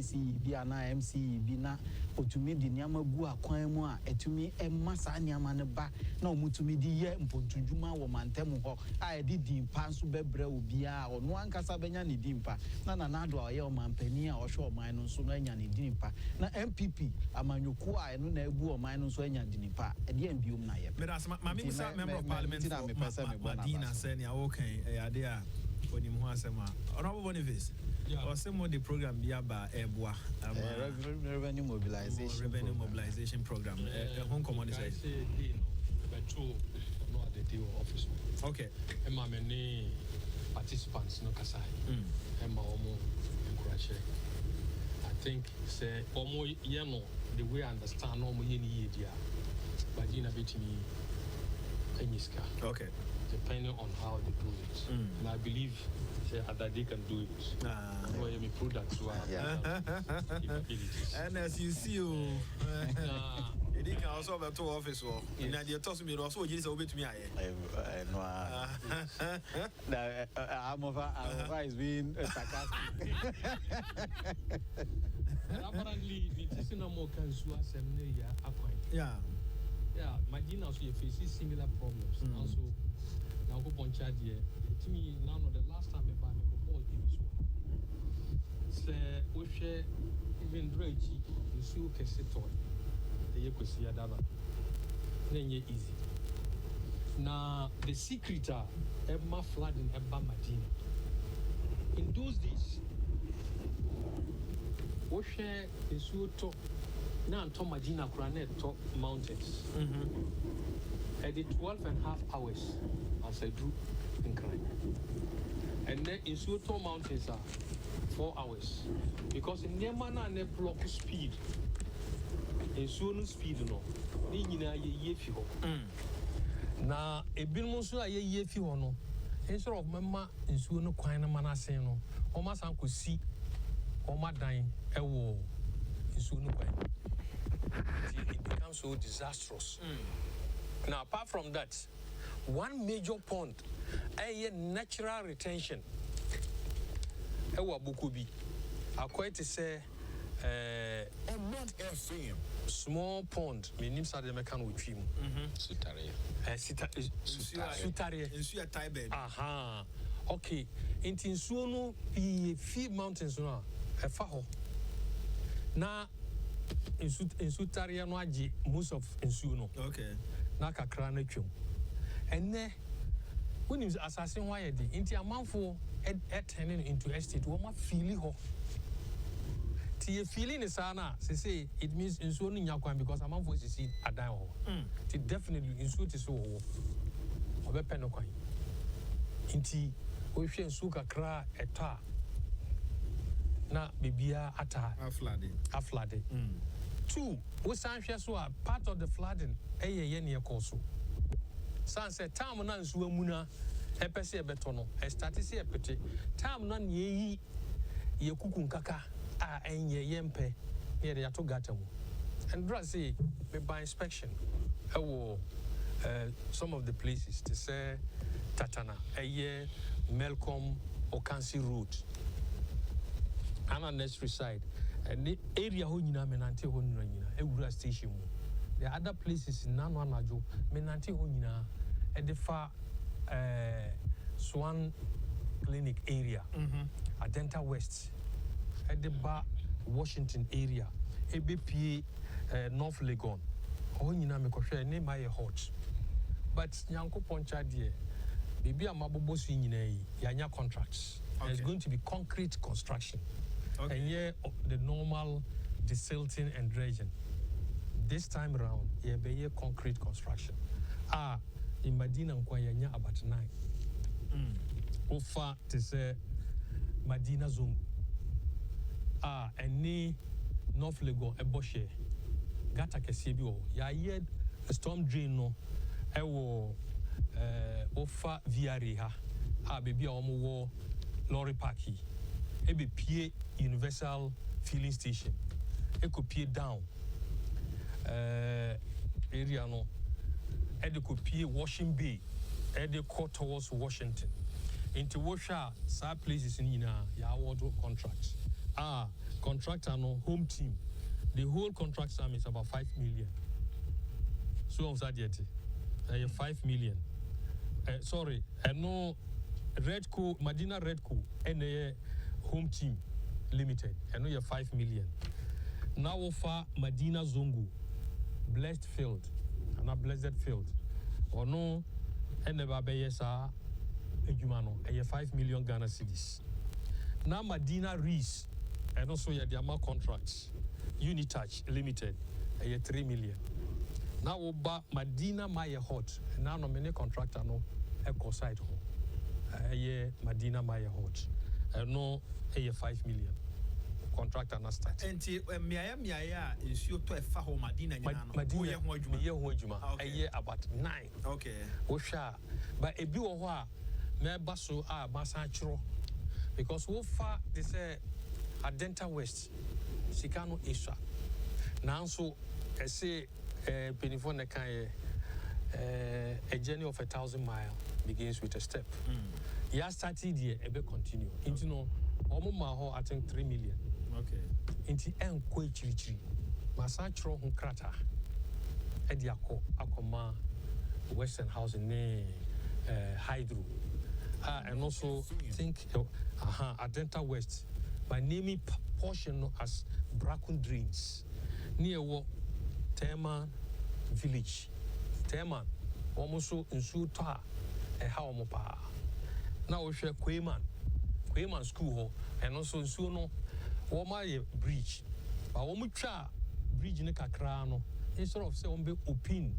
DC bi ana MC bi na otumi di niama gu akwan mu a etumi emma saa niama ne ba na omutumi di ye mpontudwuma wo mantem ho a edi dimpa nso bebre obi a ono ankasa benya ne dimpa na nanado a ye omampani a ohwe oman no nso no anya ne dimpa na MPP amanyoku a eno na ebu oman no nso anya dimpa edi ambiom na ye Medas mami musa member of parliament Madina senior okay ade a onim ho asema honorable Boniface or some of the program biaba eboa revenue mobilization program home command say beto no at the deal office okay e ma many participants no kasai e ma omo encourage I think say omo ye no the way I understand omo ye ni ye dia Badina betimi enyiska okay depending on how they do it and I believe that they can do it for any products and as you see they can also have two office or in the toss me also you obey to me I'm over is being sarcastic apparently it is no more can yeah imagine also you face similar problems also now go on charge here to me now the last time I buy me ball in this one say we share even Reggie you see okay sit on the yekosi adaba nenye easy now the secret Emma flooding Emma Madina in those days we share the suito now to Madina Cranet top mountains at the 12.5 hours as I drew in crime. And then in Suto Mountains are 4 hours. Because in Yamana and block speed. In Sunu speed no. Nina ye fio. Now a bilmosu ye fio no. Instead of Mamma in Sunu Quina Manaseno, or my son could see or my dying a war in Sunu Quine. It becomes so disastrous. Now, apart from that, one major point, a natural retention. Ewa bukubi. According to say, small pond. Meaning, sa de mekan with him. Sutaria. Sutaria. Aha. Okay. In Tinsuno, the few mountains no, a faho. Now. In Sutaria no aji most of Insuno. Okay. Na kakra na twem. Enne when is assassin why dey into amanfo turning into estate wo ma feeli ho. Ti feeling is na say it means Insuno nya kwan because amanfo sisi adan ho. Ti definitely Insuno ti so ho. Obepe no kwan. Inti wo hwe Insuno kakra eta na bibia ata aflade. 2 we sanhwe so part of the flooding ye ne ekoso sanse time na nso amuna epese ebeto no e start se epete time na ye kuku nkaka a enye yempe ye de ato gata mu and bra say me by inspection some of the places to say Tatana Melcom Okansi Road and unnecessary side and the area ho nyina menante ho nyina ewura station mu the other places nano anajo menante ho nyina e de fa Swan Clinic area Adenta West e de ba Washington area e be pie North Legon ho nyina me kohwe ne ma ye hot but Nyankopon cha de bibi amabobo su nyina yi yanya contracts. There's going to be concrete construction. And here the normal desilting and dredging. This time around, be concrete construction. In Medina Nkwanya about 9. Ofa to say Medina Zungu. Any North Lego Eboshe. Gata Kesibio. Ya yed a storm drain no. Ewo Ofa Viareha. Baby Omo lorry parky. Ebe pie universal filling station. Eko pie down. Area no. Ede ko pie washing bay. Ede ko towards Washington. Into Washa, some places in ya award contracts. contractor no home team. The whole contract sum is about 5 million. So of that yet, 5 million. Sorry, no Redco, Medina Redco, and a home team limited. I know you're 5 million. Now offer Medina Zongo, blessed field, and a blessed field. Or no, and the Babayesa, a Jumano, a 5 million Ghana cedis. Now Medina Reese, and also your Diama contracts, Unitouch Limited, a 3 million. Now Oba Medina Maya Hot, now no many contractor no eco site home. A Medina Maya Hot, no a 5 million. Contractor na start. Enti Mia is you to a faho Medina Medina a year about 9. Okay. Osha, but a bill wa me baso masachro because wo fa they say Adenta West Sikano Isha. Now so I say Penifone can a journey of 1,000 miles begins with a step. Ya started here, ebe continue. Into no omo maho I think 3 million. Okay. Inti enko chirichiri. Masachro hun krata. Edi akoma Western Housing ne Hydro. And also think Adenta West by naming portion as Bracken Drains near what Tema Village. Tema almost so in Suta a Haumopa. Now we share Quayman School and also in Suno Woma Bridge. But Womucha Bridge in Kakrano instead of say open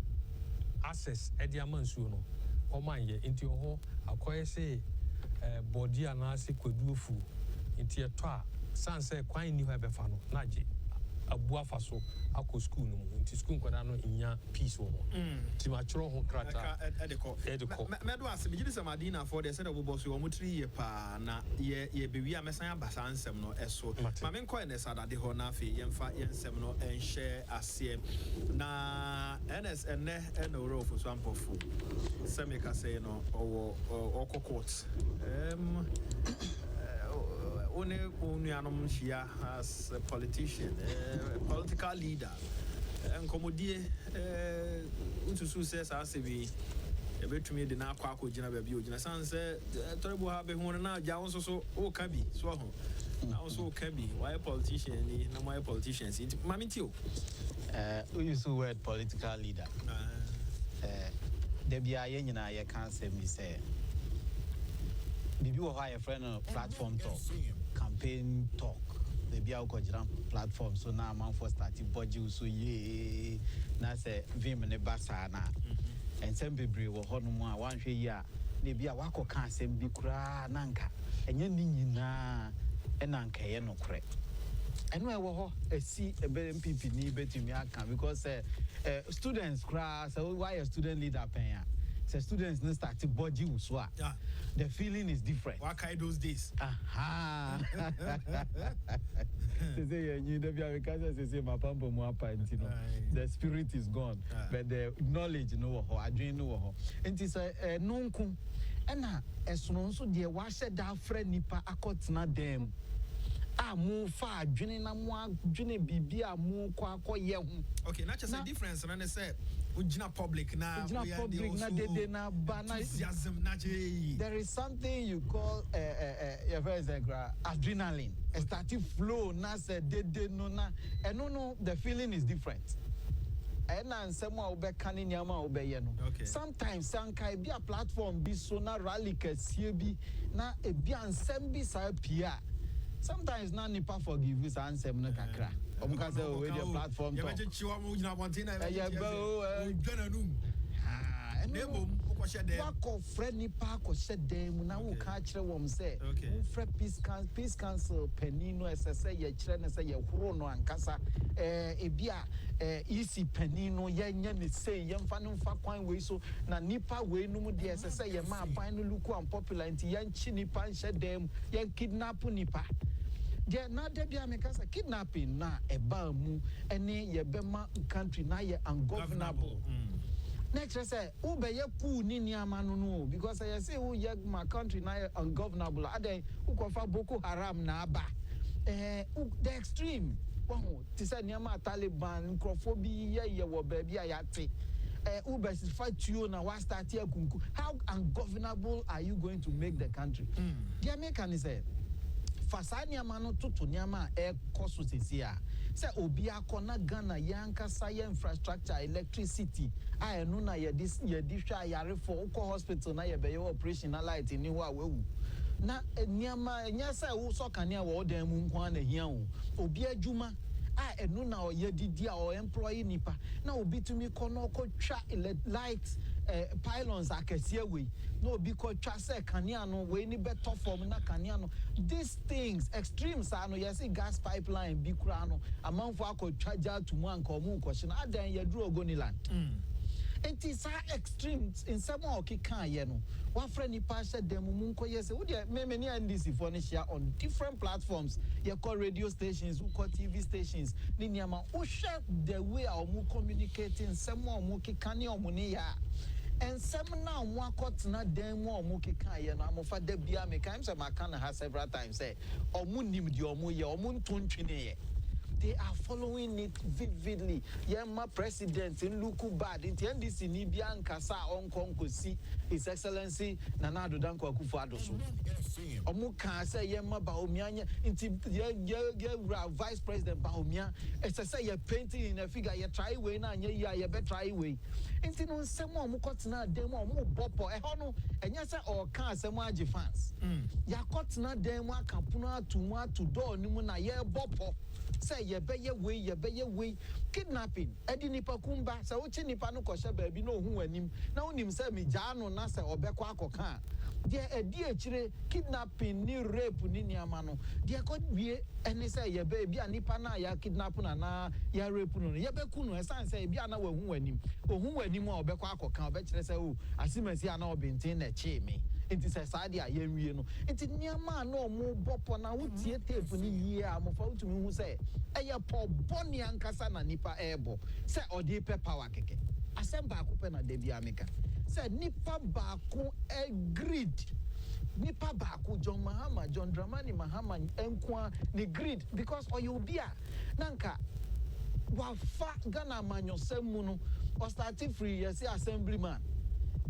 access at the Amansuno. Omanye into your home, acquire say body and nasi kwedufu into your toa. Sanse quite new have a fano, Naji. A buafaso, ako school no into school quadano in ya peace woman. Timachro home crata edico. Medwas, Vigilantism Madina for the set of boss, you almost 3 years pa na ye be a messiah basansem no eso. Mamen coiness at the Honafi, Yemfa Yensem no and share as CM. Na NS and ne and no row for swamp of food. Semika say no or courts. Only Shia as a politician, a political leader. And Commodie Unsu says, I say, a bit to me the now Quaco General Building. Son said, terrible have one now, Jones also, oh, cabby, so also cabby. Why a politician? No, my politicians. Mammy, too. We use the word political leader. There be a yen, I can't say me say. Bibi will hire a friend on platform talk, campaign talk. Maybe I'll go jump platform. So now I'm for starting budget. So yeah, now say Vim and the Basana and some people will hold more 1 year. Maybe a wako can't send be cra nanka and yenina and anka no correct. And where will see a better MPP need better me account because students cry. So why a student leader paying? So students no start to budget uswa. The feeling is different. What kind those days? Aha. They say you never say my pampo muapa intino. The spirit is gone, but the knowledge no ho, adwin no ho. Enti say nonku. Ena esono so de wa hye da friend nipa akotena dem. Mu fa adwene na mu adwene bibia mu kwa akoye ho. Okay, not just a difference and I say public now. There is something you call adrenaline. A static flow, na say de no na. And no, the feeling is different. And someone be canning yama obey no. Sometimes sankai be a platform be so na rally bi na e bi ansem bi sa pia. Sometimes na nipa forgive you ansem no kakra. Omka say we the platform talk. Wako friend nipa ko shedem na wo ka kire wom say wo frɛ peace council penino esese ye kire ne say ye horo no ankasa ebia EC penino ye nya ne say ye mfa no mfa kwan we so na nipa we no mu de esese ye ma ban no luku unpopular nti ye nchi nipa nhedem ye kidnap nipa. There not there be a kidnapping na eba mu any ye bema country na ye ungovernable. Next say ube ye ku ni niamanu no because I say who ye my country na ye ungovernable. Ade ukofa Boko Haram na aba. the extreme to say Niama Taliban, Crophobi, baby, ayate. Ubers fight you now. What start here? How ungovernable are you going to make the country? The American is Fasania mano to Niama air costs here. Say Obia Kona Ghana Yanka Saya infrastructure, electricity. I know na this yedisha yare for Oko hospital na ye operation light in New World. Na Niama Nyasa also can near all them one a young Obia Juma. I enu na oye didi a or employee nipa na obi to me kono ko twa light pylons akese we na obi ko twa se kanea no we ni better form na kanea no these things extremes are no yes gas pipeline bi kura no amanfo akotwa ja to mu anka omu ko hye na adan ye duro Ogoniland it is extremes in some okika ye no wa friend nipa hye dem mu nko yes we dey many NDC for share on different platforms ye call radio stations we call TV stations ni niama o share the way omu communicating some omu kika ne omu ne ya and some now one cut na dem omu kika ye no amofa da bia me kan say makana ha several times say omu nim di omu ye omu ntontwene ye. They are following it vividly. Yema president in Luku bad. In NDC ni biankasa on konkosi His Excellency Nana Addo Dankwa Akufo-Addo so. Omu kan say yema Bawumia inti ye vice president Bawumia. It's say ye painting in a figure ye try way na ye be try way. Inti no semo omu kotna demo omu bopo ehono enya say o kan semo agi fans. Ya kotna demo akapuno atu to door nimu na ye bopo. Say ye be ye way kidnapping edi nipa kumba say uchi nipa no kwhye baabi no hu anim na unim say me gya no na say obekọ akoka de edi echire kidnapping ni rape ni niama no de ko wie eni say ye be bia nipa na ya kidnap na ya rape no ye be ku no esan say bia na wahu anim ohun anim a obekọ akoka obekire say o asimasi ana obintin na chi me inti say saade a ye wie no inti niama na omo bopo na wotie tape ni yie amofa wutumi hu say eye po boni ankasa na nipa ebo say odi pe power keke asem ba ko pe na de bia meka say nipa ba ko agreed nipa ba ko John Dramani Mahama enkwa ni greed because oyobia nanka wa fa Ghana manyosem mu no o start free yes assemblyman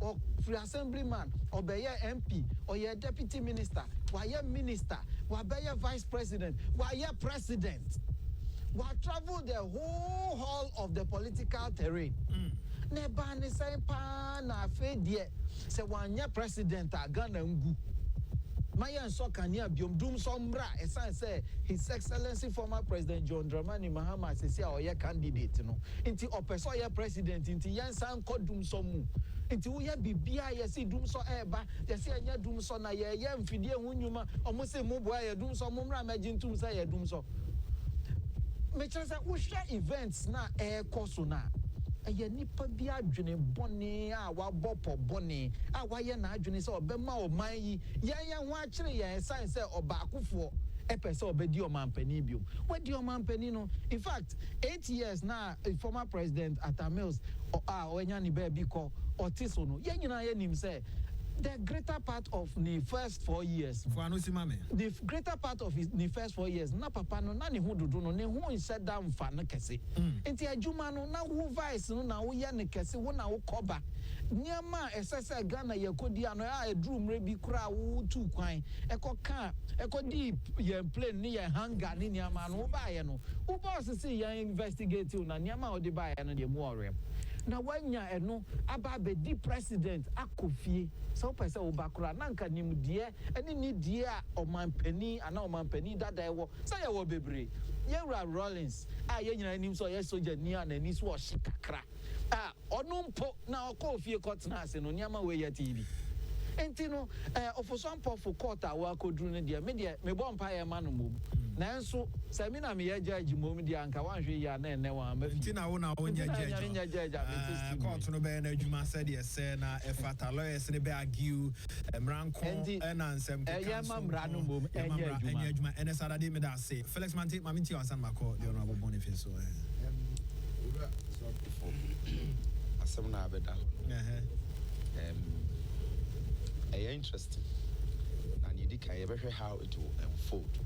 or free assemblyman or be MP or your deputy minister or your minister or be your vice president or your president will travel the whole hall of the political terrain. Neba ni say pa na fe die se wanya president a Ghana ngu Maya so kania biom dum sombra esan say His Excellency former President John Dramani Mahama say oye candidate no inti opeso ye president inti yansan kodum somu inti wo ye bibia ye si dum so eba ye se anya dum so na ye mfidie hunyuma omo se mo boa ye dum so mo mra magintum say ye dum so me chance wo share events na koso na eye nipa bi adwene bone a wa bopo bone a wa ye na adwene se obema oman yi yan ho akire ye sign say obaakofo epese obedi omampani bio wadi omampani no in fact 8 years na former president Atamils enya ni ba bi ko otiso no ye nyina ye nim say the greater part of the first 4 years the greater part of the first 4 years na papa no na ne ho dodo no ne ho nhyɛ da mfa no kɛse enti adwuma no na wo vice no na wo yɛ ne kɛse wo na wo kɔba niama ɛsɛsɛ Ghana yɛkɔdi ano a eduru mre bi kura wo tu kwan ɛkɔdi yɛn plane ne yɛn hangar ne niama no wo ba yɛ no wo boss si yɛn investigate na niama ɔde ba yɛ no de mu ɔrem na wanya eno aba be di president akofie so pese obakura na nka nimdie eni ni die a omanpani ana omanpani dada ewo say ye wo bebre Yewura Rollins ye nyina nim so ye soja ni ana ni so kakra onu mpo na okofie kotna ase no niama we ye TV enti no ofosampo for court a wa koduru ne de me bo mpa ye ma no mom nanso se mi na me ye judge mom de anka wanhwe ya na ene wa ma enti na wo na wo nya judge court no be na adwuma said yes na efata lawyers ne be argue mranko na nsem ke ya ma mra no mom enya adwuma ene sadade me da say Felix Mante mamenti wasan mako de honorable Boniface so asem na abeda interesting and you can ever how it will unfold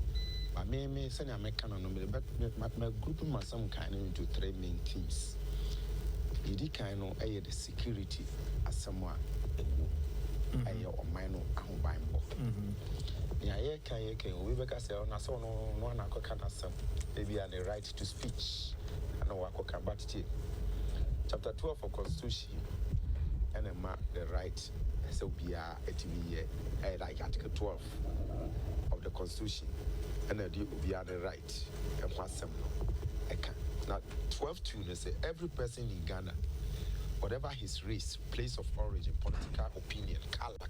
I may send a mechanic, but my group myself kind of into three main themes. Idi kind of the security as someone or minor and bimbo. Yeah, can we make us on us on one can maybe the right to speech. I know I can but chapter 12 of Constitution and the right so be a like Article 12 of the Constitution and the be the right and what some now 12.2 say every person in Ghana, whatever his race, place of origin, political opinion, color,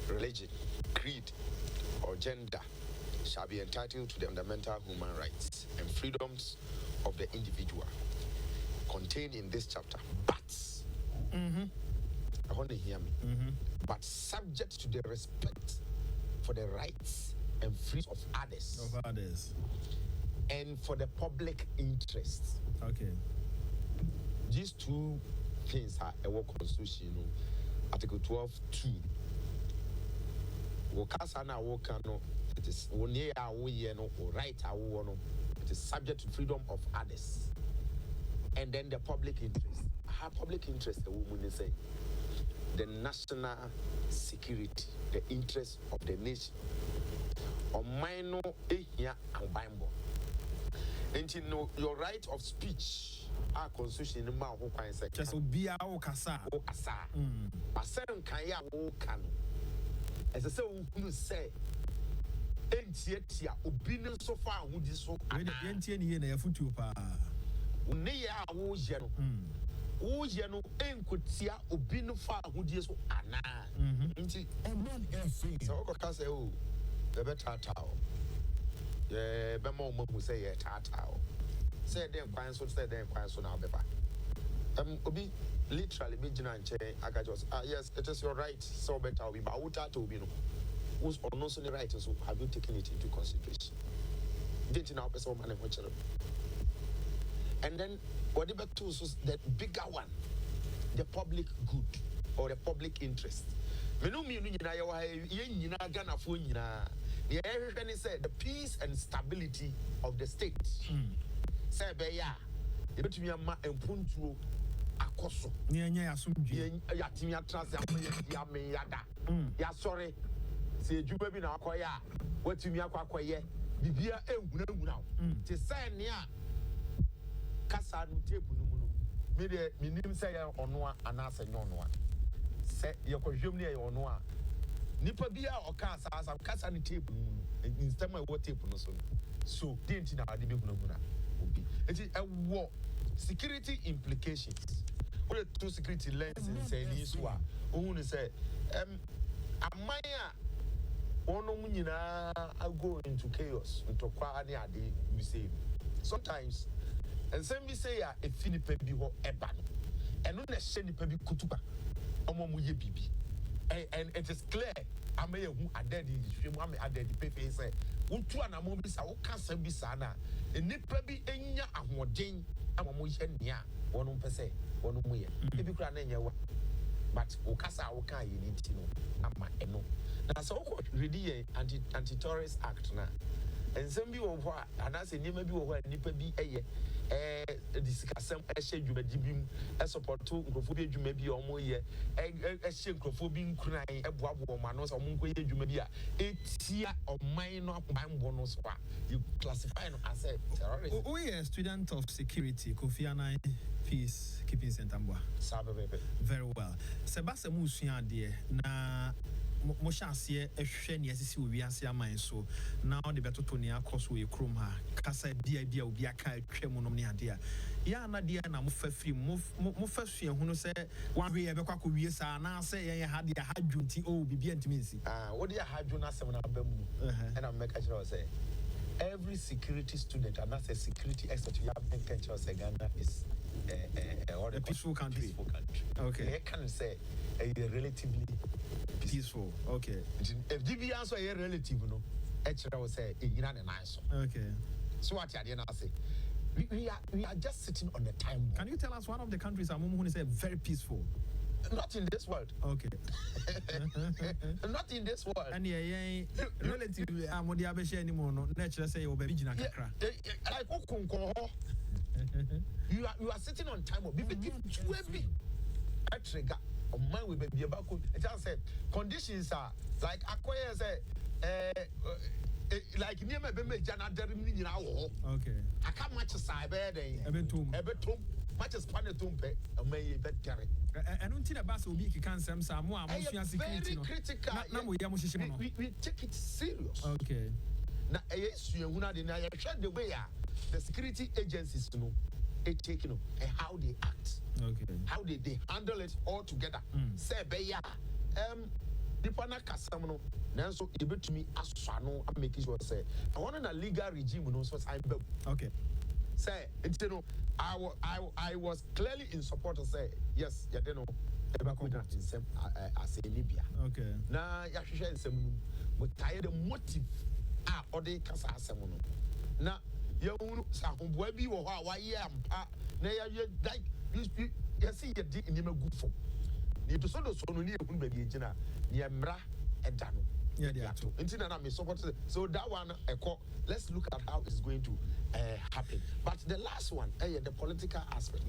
religion, creed, or gender, shall be entitled to the fundamental human rights and freedoms of the individual contained in this chapter. But I want to hear me. But subject to the respect for the rights and freedoms of others. And for the public interest. Okay. These two things are a work constitution. Article 12.2. Wakasana wakano. It is only our right. It is subject to freedom of others. And then the public interest. How public interest the woman is saying? The national security, the interest of the nation. Or minor here and bimbo. And you know your right of speech. Our constitution in my whole kind of just be our casa. A certain kaya wokan. As I say, who say, ain't yet opinion so far who this so. Ain't any in a futupa. Unea wo yeno. Wo yeno en kotia opinion far who this so ana. Inti. So I can say, oh, the better tao. Yeah, Bemo who say, yeah, tatao. Say them quiet, so say them quiet, so now, Beba. Obi literally vigilant. I got just yes, it is your right. So better we but what to be no. Who's on no the right? So have you taken it into consideration? Didn't you now person man watch it? And then whatever tools was the bigger one, the public good or the public interest. Me no me nyina ye nyina Ghana fo nyina. The everything said the peace and stability of the state. Say be ya ebetumi ama empuntuo akoso nya asumdwe ya timi atrase ya me yada ya sorry se edwuma bi na akoya watumi akoye bibia ehunahuna te say ne a kasa no tape no mu no me de minim say ya ono a anase nyono a se ye kohwem ne ye ono a nipa bia oka asa kasa no tape instead of what tape no so didn't na ade be hunahuna war security implications. What the two security lenses say this one. Who say amaya ono munyina go into chaos into kwa ani ade we say sometimes and some we say a finipe bi ho eba no eno na hye nipa bi kutuba omo mu ye bibi and it is clear amaya hu ade di hwemu ame ade di pepe say untu anamo bi sa wo kasa bi sa na nipa bi enya ahoden amamo hye nia wonu pese wonu mu ye ebi kura na nya wa but wo kasa wo kan ye ni ti no ama eno na so wo ready ye anti-terrorist act na ensem bi wo ho ana se nipa bi wo ho nipa bi eye disikasem ehye dwumadi bim support nkrofo bi adwuma bi omo ye ehye nkrofo bi nkuran eboabo ma no so omo nkoye adwuma bi a etia oman no abambo no so a you classify no as a terrorist. We are a student of security, Kofi Annan Peace Keeping Center Mboa. Very well. Sebasa musua de na mo chance ehwe ne asisi wo wiase aman so na o de betoto ne akroso we krom ha kasa bia obi aka atwam no ne ade a ya na de na mo fa firi mo fa sua hunu se wan hwe ye bekwa ko wie sa na se ye ha de ha dwunti o bibia ntimi nsi wo de ha dwu na asem na abamu and I'm make sure say every security student and that's a security expert you have been sure say Ghana is a peaceful country. Okay. I can say a relatively peaceful. Okay. If DB answer a relative, no, actually I would say a nice. Okay. So what I didn't say. We are just sitting on the time. Can you tell us one of the countries who is very peaceful? Not in this world. Okay. Not in this world. And yeah, relatively, I'm on the Abesh anymore. No, naturally say you're baby Jina Kakra. You are sitting on time. I trigger. Mine will be about. I just said conditions are like acquire say like near my baby Jana Dermini now. Okay. I can't match a cyber day. Ebetum. Much as Panetumpe, a may bet carry. I don't think about so big cancer. Some more very critical. We take it serious. Okay. Now, I share the way the security agencies know it take and how they act. Okay. How they handle it all together. Say, beya, Dipana Casamano, Nanso, you bet to me as Sano, I'm making sure say, I want a legal regime, no, so I'm okay. Say, you know, I was clearly in support to say, yes, you know, as a Libya. Okay. Now, you share some, but tired the motive, or they can say, now, you know, some boy be or why I am, you like, you see, you did in your good for. You to sort of so near Baby Jina, Yamra and Dano. Yeah, they are too. So that one, let's look at how it's going to happen. But the last one, the political aspect.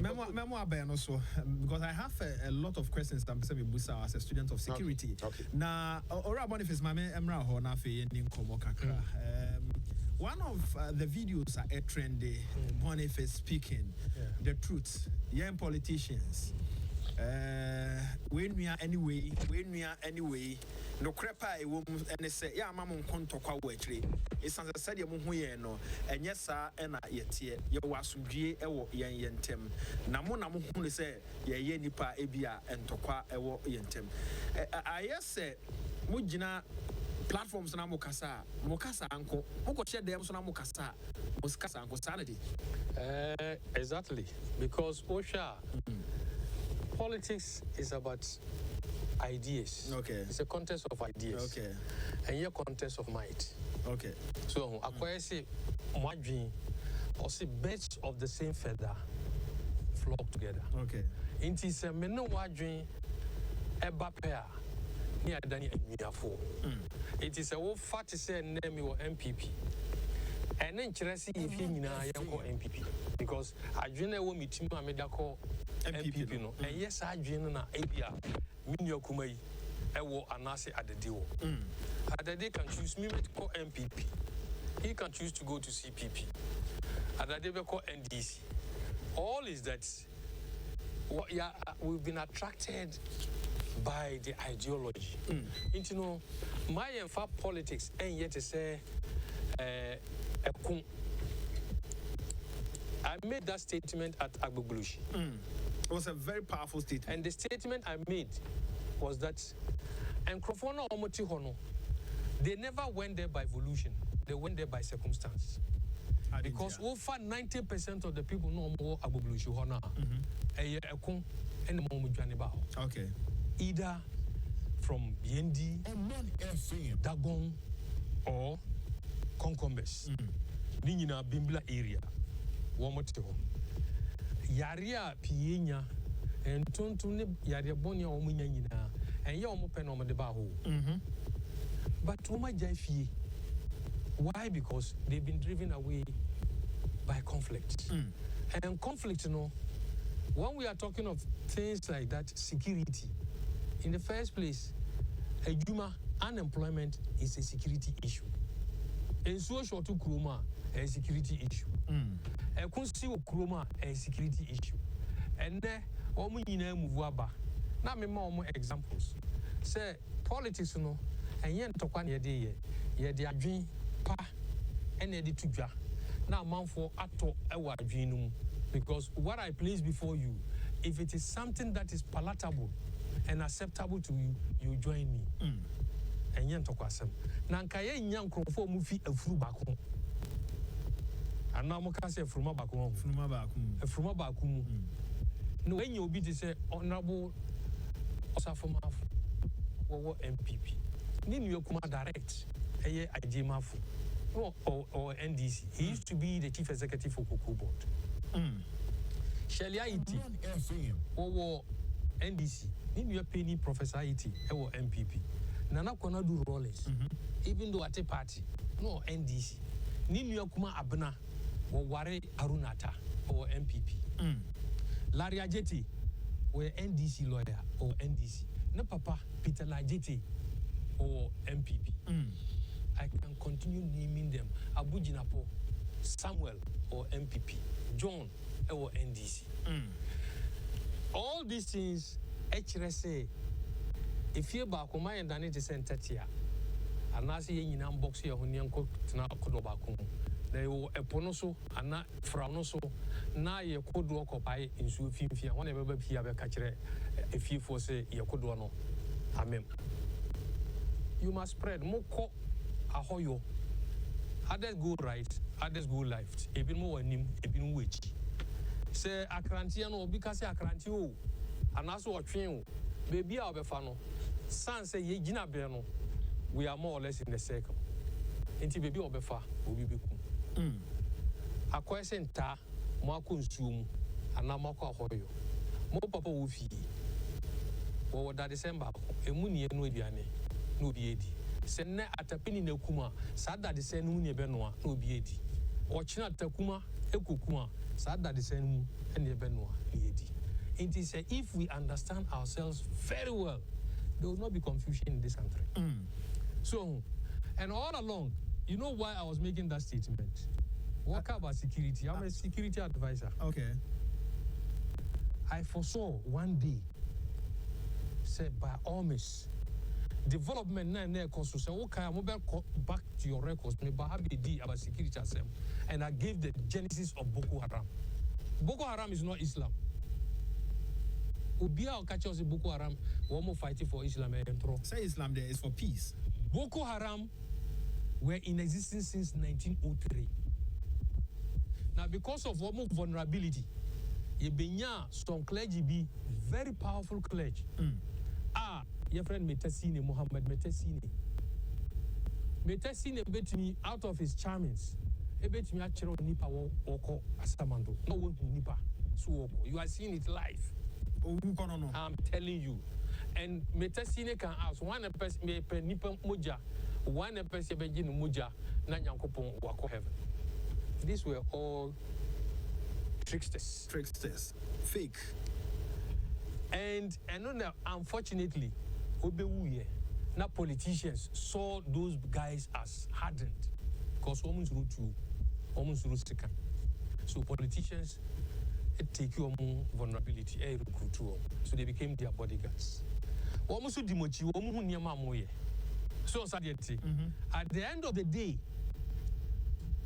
Also, because I have a lot of questions I'm saying Busa as a student of security. Okay. Now, Ora Boniface, my Emra Honafe in Komokakra. One of the videos are trendy. Boniface speaking the truth. Young politicians. When we are anyway, no crepa a woman and say, yeah, mamma conto qua wetry. It's as I said, you no, and yes, sir, and yet, you was some G. Ewo yentem. Namona Muhun say, ye nipa ebia and toqua ewo yentem. I say, Mujina platforms na Mokasa uncle, Moko shed them son Mokasa, Moskasa uncle sanity. Exactly, because Osha. Politics is about ideas. Okay. It's a contest of ideas. Okay. And your contest of might. Okay. So, acquire say, Mwadjin, or say birds of the same feather flock together. Okay. It is a meno Mwadjin, eba pair, near Danny and Miafo. It is a wolf fat to say name your MPP. And then Chelsea, if you know, I am called MPP. Because I didn't want me to make that call. MPP no and yes I dream na abia minyo kumai ewo anase adedewo adede can choose me to call MPP, he can choose to go to CPP, adede be call NDC. All is that we've been attracted by the ideology. You know my enfa politics and yet to say I made that statement at Agboglushi. It was a very powerful statement. And the statement I made was that Encrofono Omoti Hono, they never went there by evolution, they went there by circumstance. Because over 90% of the people know more Agboglushi Hona. Okay. Either from BND, Dagon, or Concombes. Ningina Bimbla area. Womotiho. Yaria Pienya and Tontune Yaria Bonia Omunyana and Yomopen on the Baho. But Toma Jaifi. Why? Because they've been driven away by conflict. And conflict, you know, when we are talking of things like that, security, in the first place, unemployment is a security issue. And so short to Kroma, a security issue. A conceal Kroma, a security issue. And there, Omina Muwaba. Now, me more examples. Say, politics, you know, and yen topan ye day, ye dia dream, pa, and ye tuja. Now, man for ato ewa dream. Because what I place before you, if it is something that is palatable and acceptable to you, you join me. And yen tokwasem. Nankaye nyan krofo mufi efru bako. And now mokase efruma bako. Efruma bako. No, when you be to say honorable Osafomaf or MPP, Nim Yokuma direct, IG Mafu or NDC. He used to be the chief executive for Cocoa Board. Shelley IT or NDC, you are paying Professor IT, or MPP. Nana Konadu Rollins, even though at a party, no NDC. Ninu Kuma Abna, or Ware Arunata, or MPP. Larry Ajeti, or NDC lawyer, or NDC. No Papa, Peter Lajeti, or MPP. I can continue naming them. Abu Jinapo, Samuel, or MPP. John, or NDC. All these things, HRSA, if you're back, my and Danny is sent at here. And I see in unbox here when you cook to Kodobakum. They were a ponoso and not fraunoso. Now you could walk up by in Sufia, whenever you have a catcher, if you say you could no. Amen. You must spread more ahoyo. Others go right, others go left. Even more him, even which. Say Akrantiano because Akrantio, and also a train, baby our befano. San say ye Gina Berno. We are more or less in the circle. Inti baby or befa will be bikum. A question ta, Marcun Zoom, and Namaka Hoyo. More papa will fee. Or that December, a moony and Nubiane, no be send at a penny no kuma, sad that the same Munia Benoit, no be or China Takuma, Ekukuma, sad that the same and the Benoit, it is if we understand ourselves very well, there will not be confusion in this country. So, and all along, you know why I was making that statement? What about security? I'm a security advisor. Okay. I foresaw one day, said by all means, development na so say okay, I'm back to your records, me bahabi about security assembly, and I gave the genesis of Boko Haram. Boko Haram is not Islam. Ubia or catch us Boko Haram, we're more fighting for Islam and pro. Say Islam there is for peace. Boko Haram were in existence since 1903. Now, because of almost vulnerability, you benya some clergy be very powerful clergy. Your friend Metasine, Muhammad Metasine. Metasine bet me out of his charmings. He bet me actually nipa oko asamando. No one nipa so you are seeing it live. I'm telling you. And Metasine can ask one person me nipa moja, one person be jin moja na nyankopon wako heaven. These were all tricksters. Tricksters. Fake. And unfortunately, now politicians saw those guys as hardened because almost root to almost root second. So politicians take your vulnerability, recruit you. So they became their bodyguards. Almost demochi, so at the end of the day,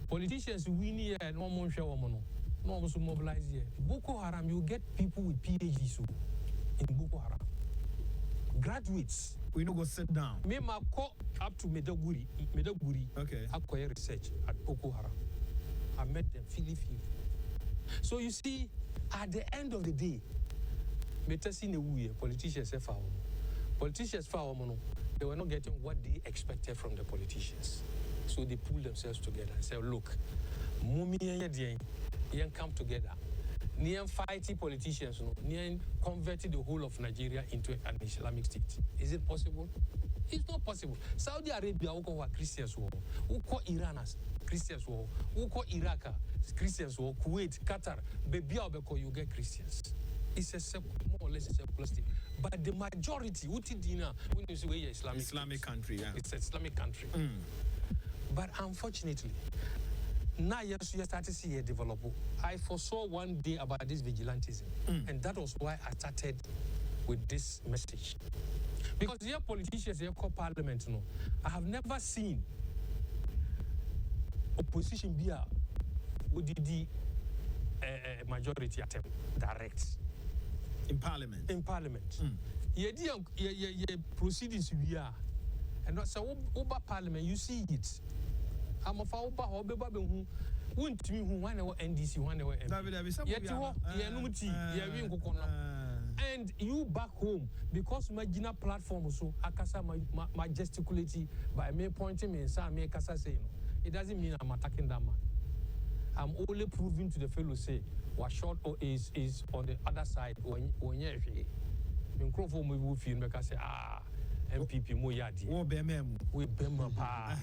politicians win here and no more show no also mobilize here. Boko Haram, you get people with PhDs in Boko Haram. Graduates. We no go sit down. Me ma call up to Medaguri. Okay. Acquire research at Boko Haram. I met them, Philly. So you see, at the end of the day, politicians they were not getting what they expected from the politicians. So they pulled themselves together and said, look, come together. Nian fighting politicians, Nian converted the whole of Nigeria into an Islamic state. Is it possible? It's not possible. Saudi Arabia, who call Christians, who call Iran Christians, who call Iraq Christians, Kuwait, Qatar, baby, you get Christians. It's a more or less a secular state. But the majority, when you say Islamic country, yeah. It's an Islamic country. But unfortunately, now you start to see a develop. I foresaw one day about this vigilantism, and that was why I started with this message. Because here politicians, here call parliament, I have never seen opposition be with the majority attempt direct in parliament. In parliament, proceedings we are, and so over parliament you see it. I'm a Fauba or Baby who wouldn't me who one or NDC, one or and you back home because my Gina platform so Akasa my gesticulity by me pointing me and saying me Kasa saying it doesn't mean I'm attacking that man. I'm only proving to the fellow say what short or is on the other side when me crop for me feel make I say MPP mo yadi. Oh, BMM. We bema pa.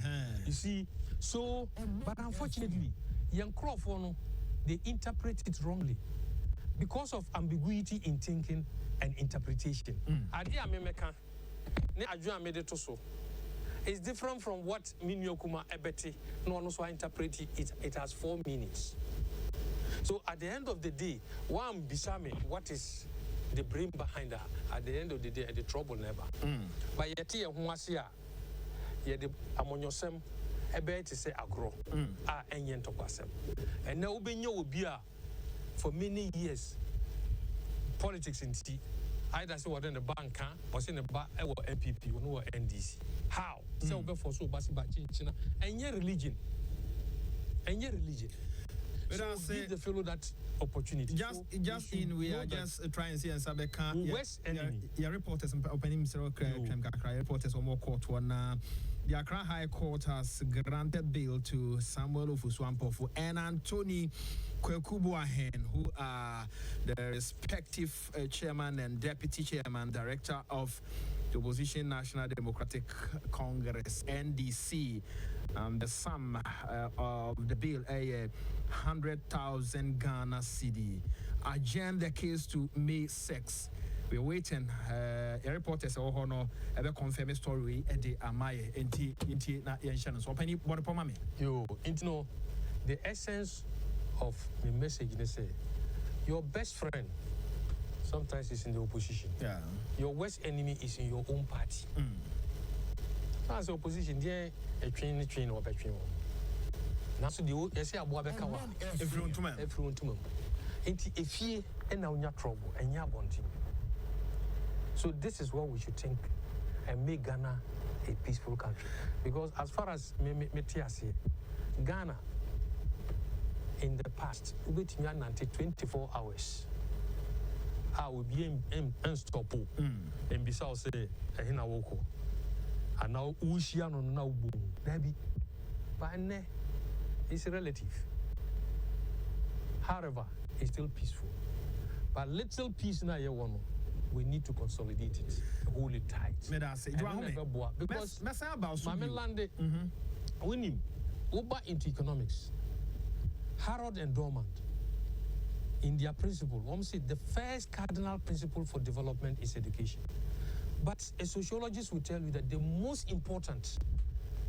You see, so but unfortunately, young crop for no, they interpret it wrongly because of ambiguity in thinking and interpretation. Idea me meka ne adwa me de to so. It's different from what Minyokuma Ebeti no one also interpret it. It has 4 meanings. So at the end of the day, one bisame, what is the brain behind that? At the end of the day, the trouble never. But yet here, Huasia, yet the amonyosem, ebe to say agro, enyen tokwasem. And now Benyo will be for many years politics in tea. Either say what in the bank, or in the back, or MPP, or NDC. How? So for so China, and your religion. And your religion. But so give the fellow that opportunity. We are just trying to see and Sabeka. West enemy. Your reporters opening reporters on more court one. The Accra High Court has granted bail to Samuel Ofuswampofu and Anthony Kwekubuahen, who are the respective chairman and deputy chairman, director of the opposition National Democratic Congress, NDC. The sum of the bill, 100,000 Ghana cedi. Adjourn the case to May 6. We're waiting. A reporter said, "Oh no, ever confirm a story at the Amaye inti na yanshan." So, penny what upon me? Yo, into the essence of the message. They say, your best friend sometimes is in the opposition. Yeah. Your worst enemy is in your own party. As the opposition, there a train or a train. Now, so the you say about Bekawa, Everyone to me. If you and now you're trouble and you're wanting. So this is what we should think and make Ghana a peaceful country. Because as far as say, Ghana in the past, we wait 24 hours. I will be unstoppable. And besides, say, Hinawoko. And now, Ushiano now boom. Baby. But it's relative. However, it's still peaceful. But little peace now, we need to consolidate it, hold it tight. Because Mame Lande, winning, Uber into economics, Harold and Dormant, in their principle, the first cardinal principle for development is education. But a sociologist will tell you that the most important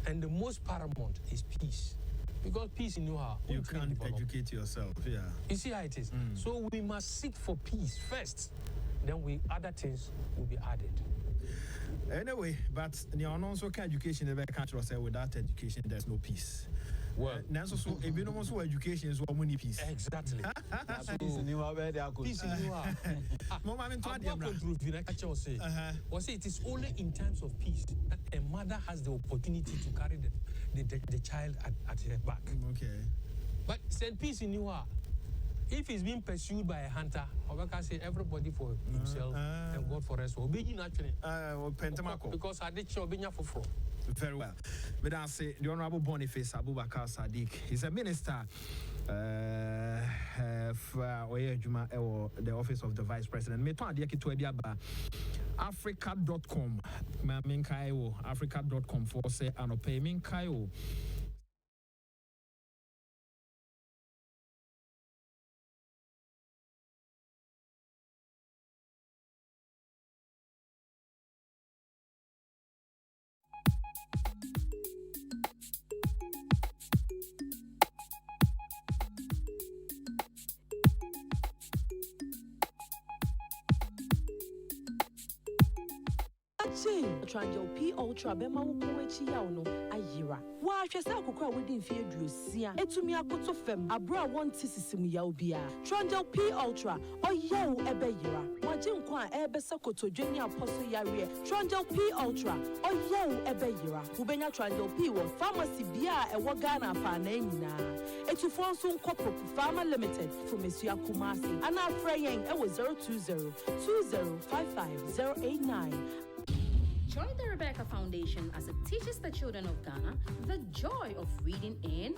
and the most paramount is peace. Because peace in your heart, you can't educate yourself. Yeah. You see how it is? So we must seek for peace first. Then other things will be added. Anyway, but the also education never catch us without education there's no peace. Well, so if you don't want education is one peace. Exactly. Peace in your heart. Peace in your heart. It is only in times of peace that a mother has the opportunity to carry the child at her back. Okay. But send peace in your heart. If he's being pursued by a hunter, I can say everybody for himself and God for us. Because I did show for. Very well. But I say the Honorable Boniface Abubakar Sadiq. He's a minister for the office of the Vice President. Africa.com. Africa.com for say anope minkayo. Triangle P Ultra Bema Wukuchi Yauno, Ayira. Why, Chesakukra within fear Drusia, Etumi Akoto Fem, Abra 1 Tissimi Yaubia, Triangle P Ultra, or Yau Ebeyira, Wajim Kwa Ebe Sokoto, Junior Apostle Yaria, Triangle P Ultra, or Yau Ebeyira, Ubena Triangle P, or Pharmacy Bia, and Wagana Fanena. Etu Fonsun Corporate Pharma Limited from Monsieur Kumasi, and our praying it was 020 2055 089. Join the Rebecca Foundation as it teaches the children of Ghana the joy of reading in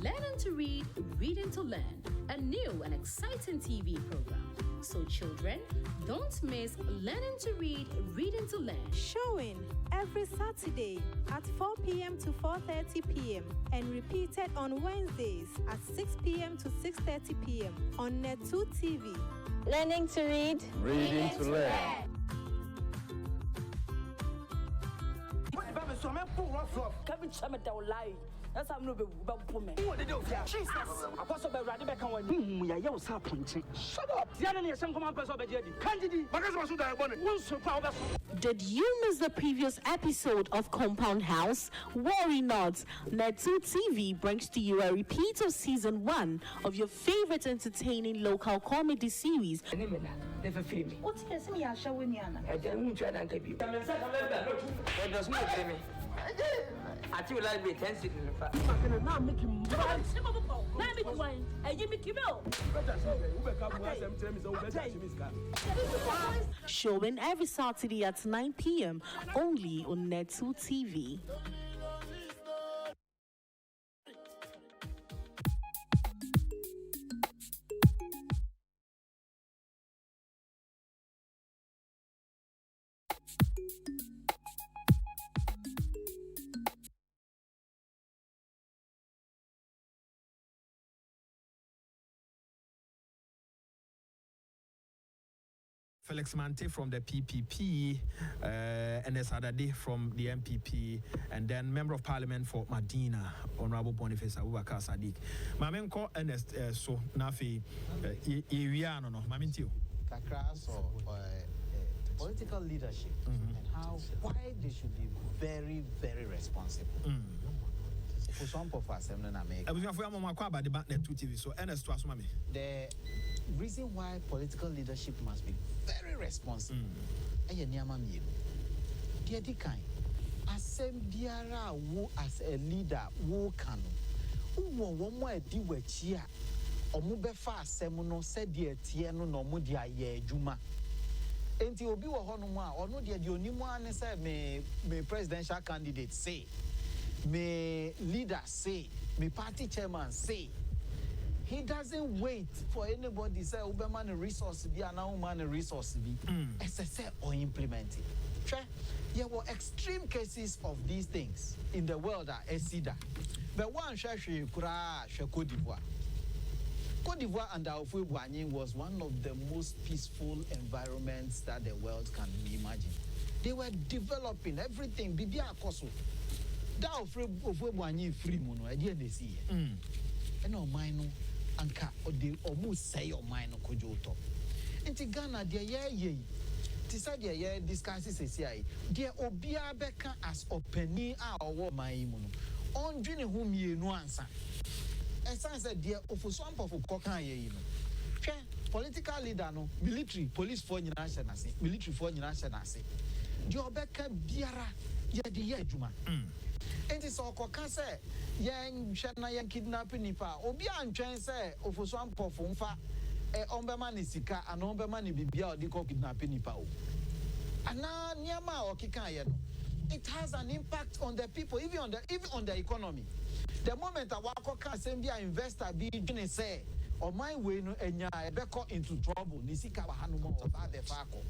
Learning to Read, Reading to Learn, a new and exciting TV program. So children, don't miss Learning to Read, Reading to Learn. Showing every Saturday at 4 p.m. to 4:30 p.m. and repeated on Wednesdays at 6 p.m. to 6:30 p.m. on Net2 TV. Learning to read, reading to learn. That's how I'm not going to what did you say? Jesus! I was about ready back on you. Yeah, you saw punching. Shut up! The enemy is some command person. Candidate, Did you miss the previous episode of Compound House? Worry not. Net2 TV brings to you a repeat of season 1 of your favorite entertaining local comedy series. What's this? Me, I show you. I don't try to keep you. There's no me. I feel like we 10 seconds. I'm not making Showing every Saturday at 9 p.m. only on Net2 TV. Felix Mante from the PPP, and there's Adade from the MPP, and then Member of Parliament for Medina, Honorable Boniface Abubakar Sadiq. Mamenko Ernest so Nafi Iriano no Mamintio. Kakra so political leadership and why they should be very, very responsible. For some of us, I'm not making. So Ernest was mommy. The reason why political leadership must be very responsible. Asem biara wo as a leader wo kan wo mo adi wachi a omo be fa asem no se de atie no no mo de aye adwuma enti obi wo ho no mo a ono de onimu ane se me presidential candidate say me leader say me party chairman say. He doesn't wait for anybody to say, Uberman a resource be and now man a resource be. SSA or implement it. There were extreme cases of these things in the world at ESIDA. But one Cote d'Ivoire. Cote d'Ivoire under Ofuebuanyi was one of the most peaceful environments that the world can imagine. They were developing everything. Bibia Akoso. That Ofuebuanyi free mono, I didn't see it. And no mine. Anka odi almost say your mind no kojoto. Inti Ghana de ye ti say de ye discusses say de obia beka as openi a owo man mu no. Ondwene hu mienu ansa. Esan say de ofoswan pofo kokan ye no. Hwe political leader no military police for nyina hye na se military for nyina hye na se. De obeka biara ye de ye adwuma. Enti so okoka say yen hwe na yen kidnap nipa obi antwen say ofoso ampofo mfa ombema ni sika ana ombema ni bibia odi ko kidnap nipa o ana niama okika ye no it has an impact on the people even on the economy. The moment a wakoka say be investor be dwene say o man we no enya ebeko into trouble ni sika ba hanu mo oba de fako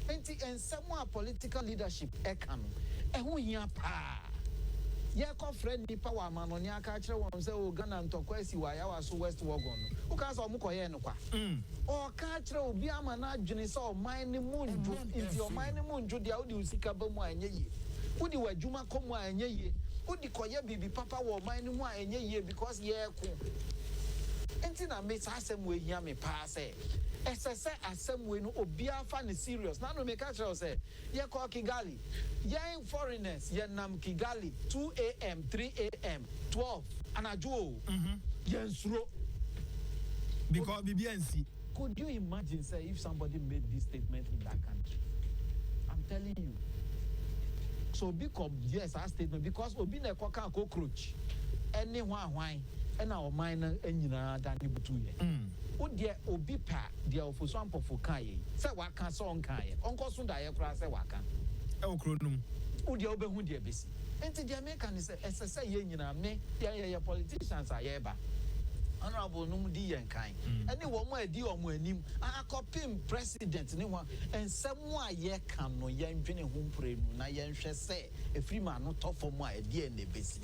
enti ensemo political leadership ekano ehu hia pa. Ye ko friend nipa wa manoni aka kire won say o Ghana ntokwa si wa ya wa so West Wagon no uka so omukoye no kwa o ka kire obi ama na adwene say o man ni munju nti o man ni munju dia odi usika ba mu anye yi odi wadwuma ko mu anye yi odi koye bibi papa wo man ni mu anye yi because ye ko enti na me sa asem we hia me pa say SSA assembly no obia fa ne serious na no make sure say ye call Kigali ye foreigners ye nam Kigali 2 a.m. 3 a.m. 12 anajo ye nsuro because BBNC. Could you imagine say if somebody made this statement in that country? I'm telling you. So because yes our statement because obi na koka cockroach anyone why and our minor enyina dani butu ye Udia obi pa dia ofoso ampofo kan ye se waka so onkan ye onko so da ye kura se waka Okronum. Udi obehu de besi. Enti the American is say ye nyina me ye politicians ayeba. Honorable num di yen kan. Any wo mo adi o mo anim akopim president ni ho ensem a ye kan no yen dwene ho mprenu na yen hwe se efiri ma no tofo mo a adi en besi.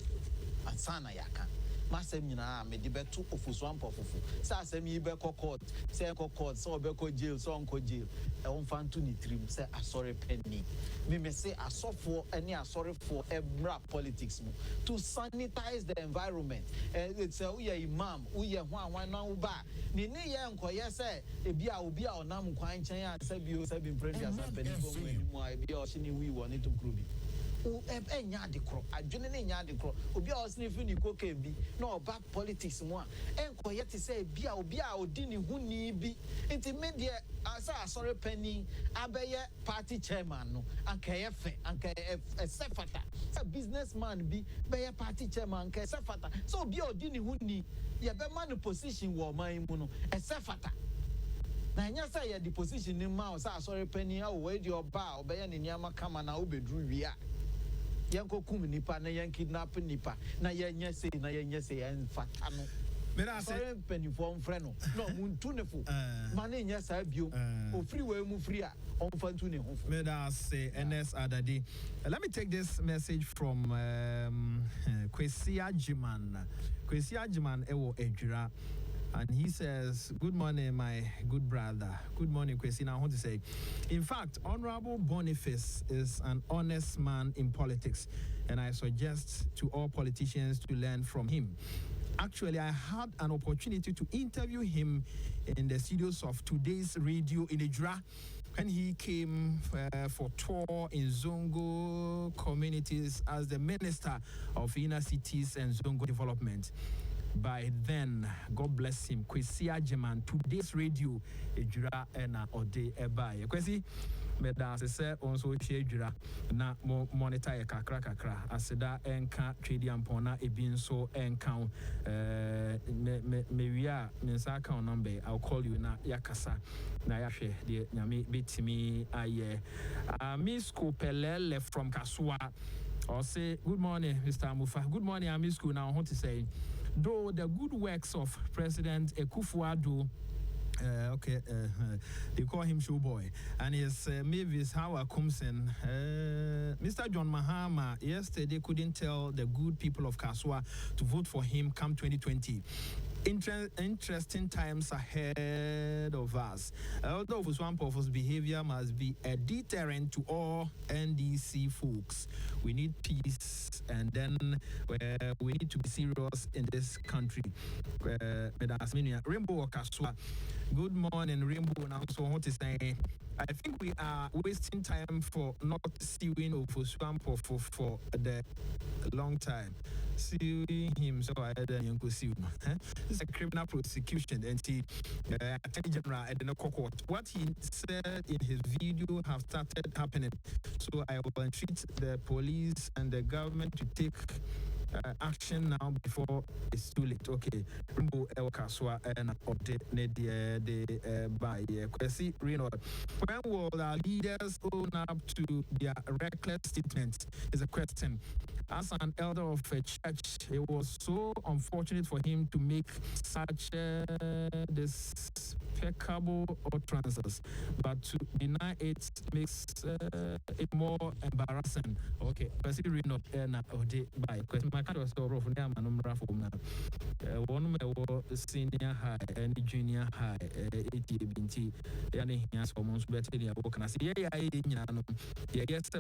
Ansana yaka. Masem nyina me de beto ofuso ampofufu. Sa asem yi be court, say court, so be jail, so onko jail. E won fantu ni trim say asore penny. Me say asofo any asore for ebra politics mo to sanitize the environment. It's a we imam, we hwan na uba. Ni ye enkoye say ebi a obi a onam kwan chen a say bi o say bi friend as penny for mo animu a ebi o shini wi woni to krubi. Enya adekro adwene ne nya adekro obi a osnifu ni koke bi na oba politics mo a enkoye te say bia obi a odi ni huni bi nti media asa asore pani abeye party chairman no ankaye fe ankaye sefata a businessman bi beye party chairman ankaye sefata so obi a odi ni huni ye be man position wo man mu no sefata na nya say ye the position ni ma o sa asore pani a we di oba obeye ne niama kama na obedru wi a yanko kum nipa na yan kidnap nipa na yenya say en fatano me na say penifo mfre no muntu nefo ma na nya sa bio ofri we mu free a on fantu ne ho me na say NS Adadi. Let me take this message from Kwesi Ajiman ewo Ejura. And he says, good morning, my good brother. Good morning, Kwesi. Now, I want to say, in fact, Honorable Boniface is an honest man in politics, and I suggest to all politicians to learn from him. Actually, I had an opportunity to interview him in the studios of Today's Radio in Ejura when he came for tour in Zongo communities as the Minister of Inner Cities and Zongo Development. By then, God bless him, Kwesi Ajiman, Today's Radio, Ejura ena ode ebaye. Kwesi, meda se onso che Ejura na monitor ye kakra aseda enka twedi ampona ebi nso enka me wia mensa account number. I'll call you na yakasa na yahwe de nyame betimi aye. Miss Kopelele from Kasua or say good morning Mr. Amufa. Good morning Amisku. Now I want to say though the good works of President Akufo-Addo, they call him Showboy, and his Mavis Howard Kumsen, Mr. John Mahama yesterday couldn't tell the good people of Kasua to vote for him come 2020. Interesting times ahead of us. Although Swampoff's behavior must be a deterrent to all NDC folks. We need peace, and then we need to be serious in this country. Rainbow Kasua. Good morning, Rainbow. Now, so what is saying? I think we are wasting time for not suing over Swampoff for the long time. Suing him, so I had a sue. It's a criminal prosecution, and the Attorney General at the court. What he said in his video have started happening. So I will entreat the police and the government to take action now before it's too late. Okay, Rumbo El Kaswa and update the by Kwesi Reno. When will our leaders own up to their reckless statements? Is a question. As an elder of a church, it was so unfortunate for him to make such despicable utterances, but to deny it makes it more embarrassing. Okay, Kwesi Reno and update by question. My kind of story from them and one senior high and junior high 80 binti yani hias almost better than work and say yeah yes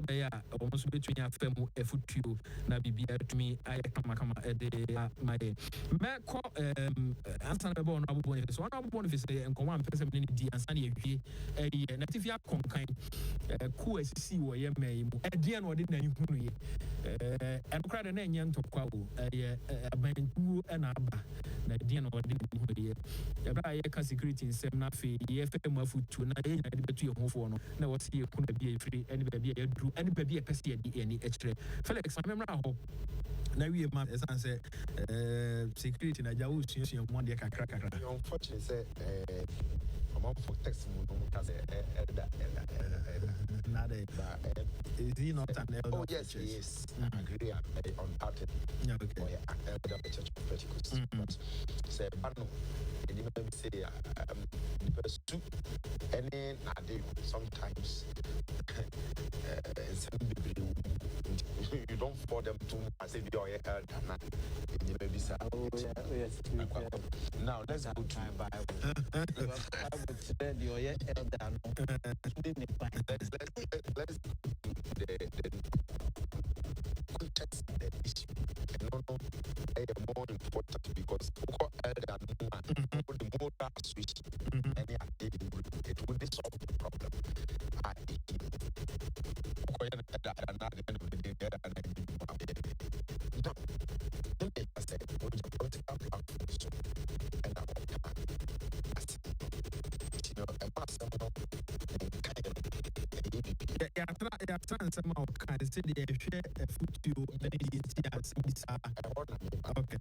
almost between your femu efutu na bibia to me I kama my me call answer be on abu bonus so abu bonus and come one person ni di answer na ewie native konkan ku asisi wo ye mai mu edie na odi na hunu ye crowd na enye ntokwa wo abantu na aba na edie na odi na hunu ye bra ye ka security nsem na fe ye fe mu afutu na ye nya de betu ye homfo no na what ye ku na bia efiri eni ba bia ye duru eni ba bia pese ye di eni ekire Felix amemra ho na wie ma esan say security na jawu susu mo de kakra unfortunately say amount for text as Nada. Is he not an elder? Oh of the yes, church? he is. I agree on that. Yeah, okay. Oh yeah, elder of the church of Pentecost. Say, Bano, you didn't say the pursue any nade sometimes. You don't for them too much. I say be your elder. Now let's go to my Bible. I would say your elder. let's the context of the issue. And no, more important because elder the more switch any it will solve the problem. I Yeah, somehow can say they share a foot you okay.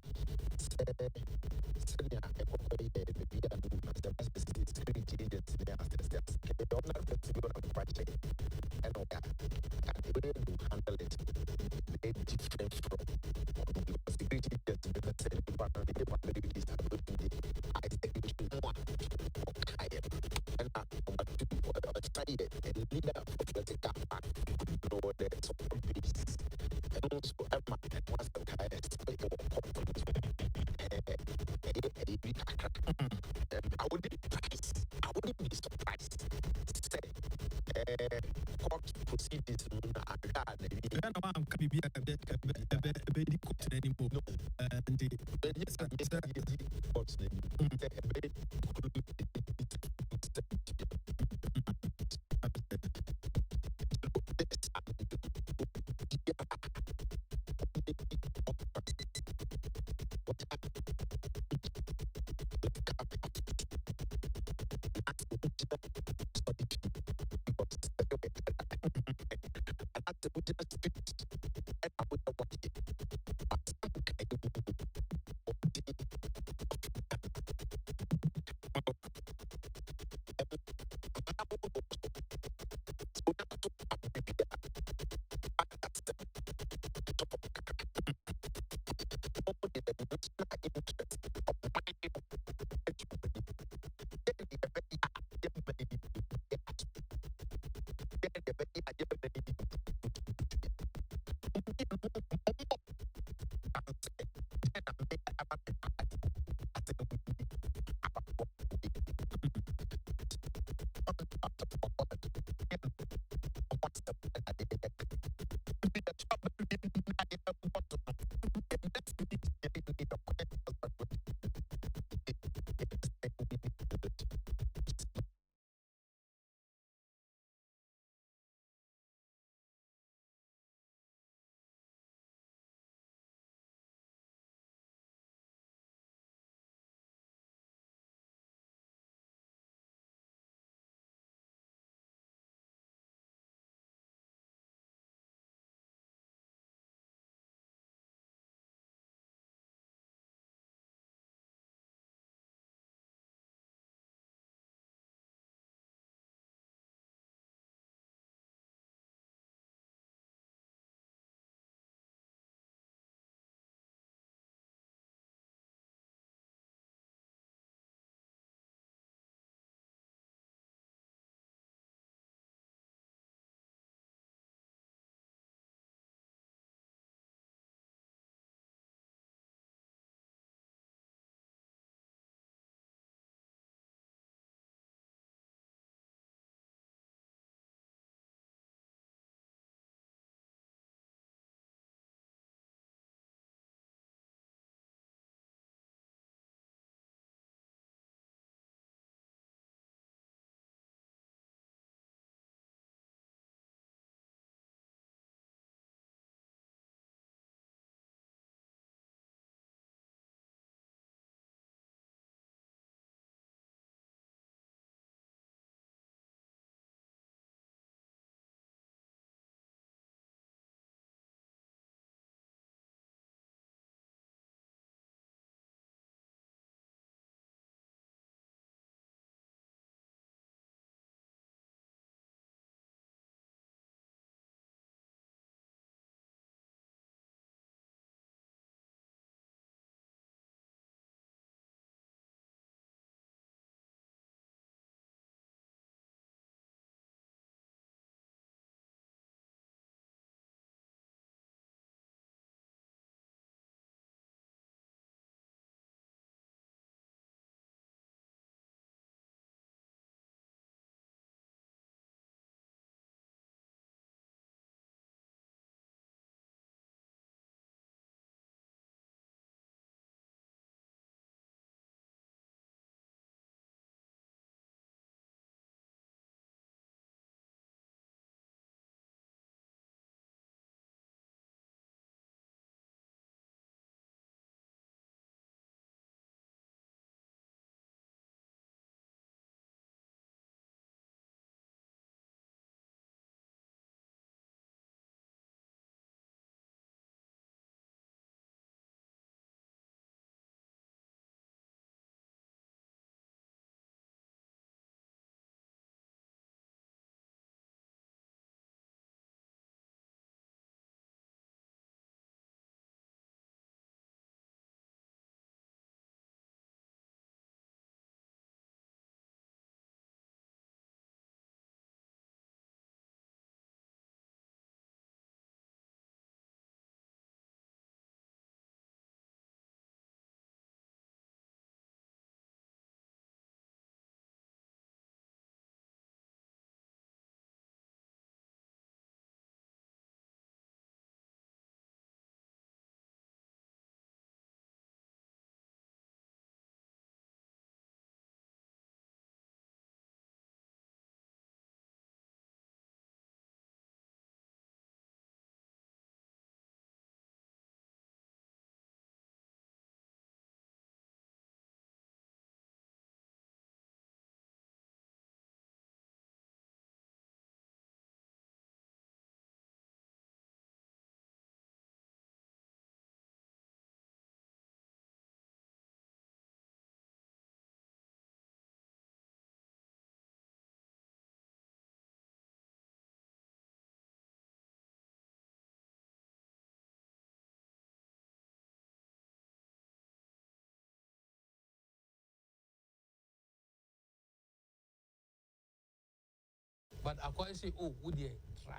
But Akwai say, oh, would you try?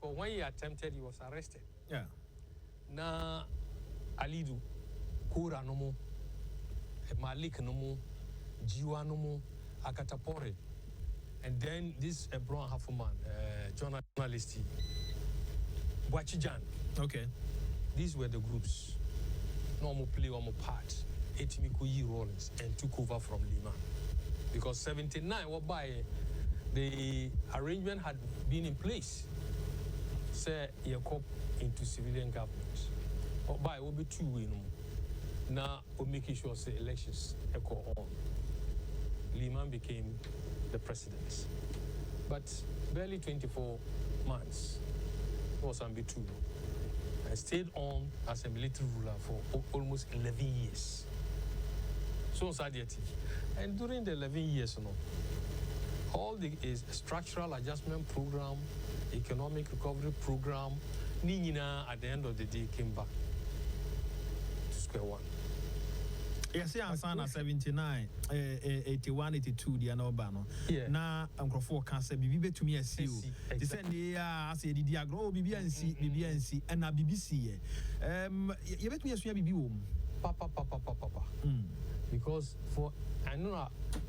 But when he attempted, he was arrested. Yeah. Na Alidu, Kura no mo, Malik no mo, Jiwa no mo, Akatapore. And then this brown half man, journalist, Wachijan. Okay. These were the groups. Normal play on part. Etimikoyi Rollins and took over from Lima. Because 79 whereby the arrangement had been in place. Say you cop into civilian government. Whereby will be two way no. Now we're making sure say elections echo on. Lehman became the president. But barely 24 months was Ambitu. I stayed on as a military ruler for almost 11 years. So Sadiati. And during the 11 years, all the structural adjustment program, economic recovery program, Nina at the end of the day came back to square one. Yes, yeah, I'm 79, 81, 82, the Anobano. Yeah. Now, Uncle Four can say, Bibi to me, I see you. They said, I say, the Diagro, BBNC, and a BBC. You bet me a BB. Papa. Because for, I know,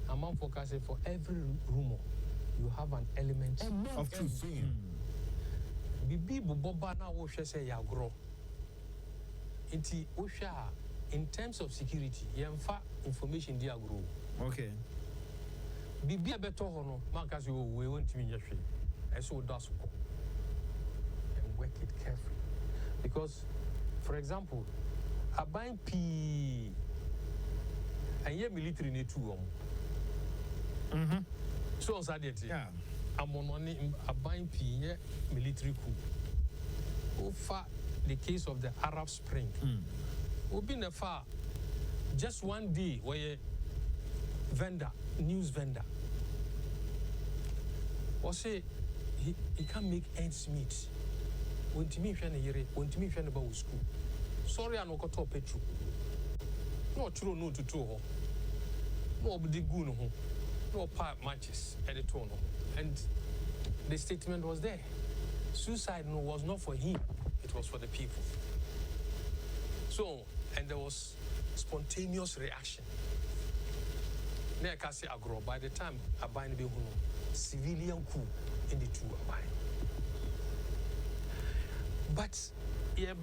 I'm focusing for every rumor, you have an element of truth. Bibi Boba na wo hwe say ya gro. Inti wo hwe in terms of security, yemfa information dia gro. Okay. Bibi abeto ho no, man ka say we want to hwe. Eso do aso. And work it carefully. Because for example, aban P and ye military need two so on Saturday. Yeah. I'm on a buying P military coup. Over the case of the Arab Spring. We've been a far just one day where a vendor, news vendor, or say he can't make ends meet. When to me, when to me, about school. Sorry, I'm not going to petrol. No true, no to two. No big goon, no part matches at the tone. And the statement was there. Suicide was not for him, it was for the people. So, and there was spontaneous reaction. Nekasi agro, by the time Abain be civilian coup in the two Abain. But yeah,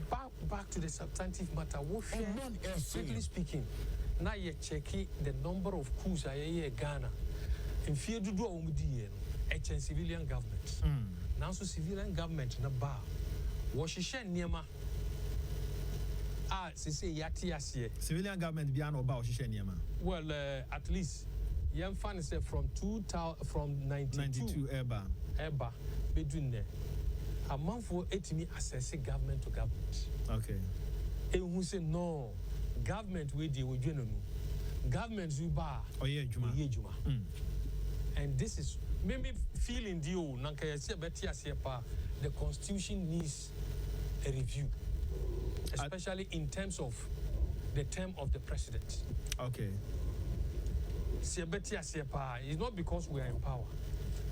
back to the substantive matter. Strictly speaking, now you're checking the number of coups in Ghana. In fear to do a civilian government. Now, so civilian government na bar. Washishan Niema. Say Yati. Civilian government beyond about Niema. Well, at least, young fan said from 92 Eba, between there. A month for 80 assessing government to government. Okay. And who say no, government we deal with general. Government Zuba. Oh yeah, Juma. And this is maybe feeling deal. The constitution needs a review, especially in terms of the term of the president. Okay. It's not because we are in power.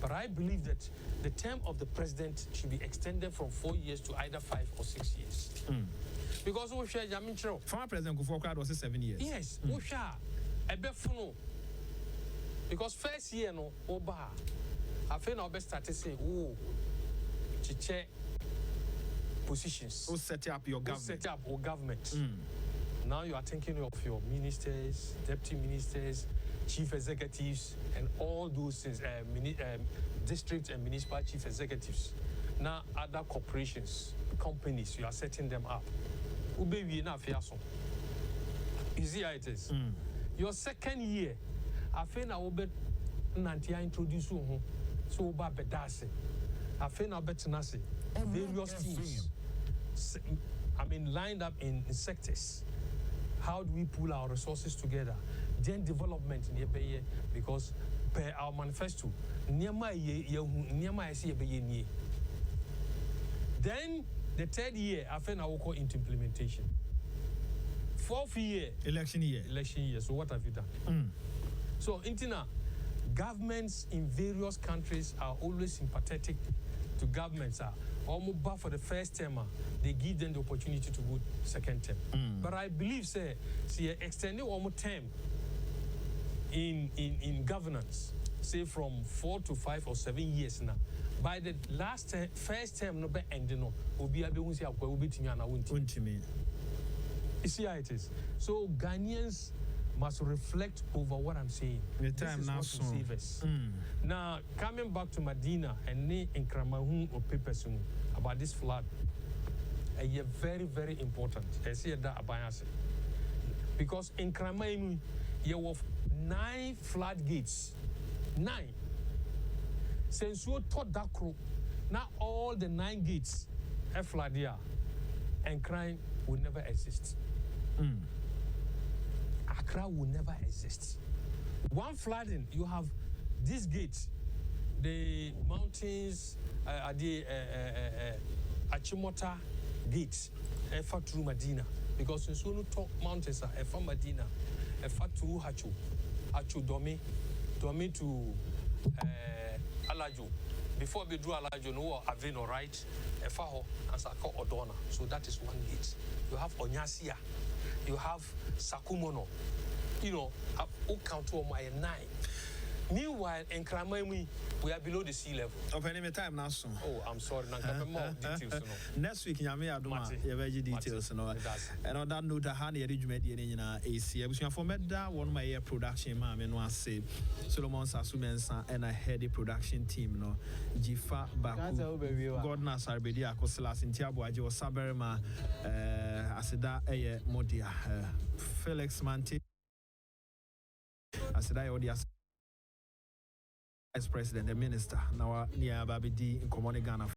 But I believe that the term of the president should be extended from 4 years to either 5 or 6 years. Because we share Jamin former President Kufuor was 7 years. Yes, we share a befuno. Because first year no oba, I feel now best start to say, oh, chiche positions. Who set up your government? Who set up our government. Now you are thinking of your ministers, deputy ministers, chief executives, and all those things, district and municipal chief executives. Now other corporations, companies, you are setting them up. You see how it is? Your second year, I think I will bet Nantia introduce you. So about bedase. I think I bet Nasi. Various teams. I mean, lined up in sectors. How do we pull our resources together? Then development in Yebeye, because per our manifesto, then the third year, I think I will go into implementation. Fourth year, election year. So what have you done? So Intina, governments in various countries are always sympathetic to governments. Almost for the first term, they give them the opportunity to go second term. But I believe, say, extending one more term in governance, say from 4 to 5 or 7 years now. By the first term, no be ending no. Obi abe unsi akwa obi tinya na Untimi. You see how it is. So Ghanaians must reflect over what I'm saying. The time this is now what will save us. Now, coming back to Medina and ne Nkramahu or papers about this flood, very, very important. I see that abayase. Because in Nkramahu, you have 9 floodgates. 9. Since you taught that crew, now all the 9 gates are flooded here, and crime will never exist. Accra will never exist. One flooding, you have this gate, the mountains, the Achimota gate, Efa through Medina, because since you talk mountains are Efa Medina, Efa through Hachu Domi to Alajo. Before we do Alajo, no Aveno, right? Efaho and Sako Odona. So that is one gate. You have Onyasia, you have Sakumono, who count to my 9. Meanwhile, in Nkramahu, we are below the sea level. Of any time now, so. Oh, I'm sorry, Nanka, more details. Next week, Yami Adoma, your very details. And on that note, I had a regiment in AC. I was informed that one of my production, ma'am, and was say Solomon Sasumensa and I had a production team, Jifa Baku, Gordon Sarbedia, Coselas in Tiabo, Ajo Saberma, Aseda Eye Modia, Felix Manti, Aseda Odia. As President, the Minister, now near Babidi in Common Ghana.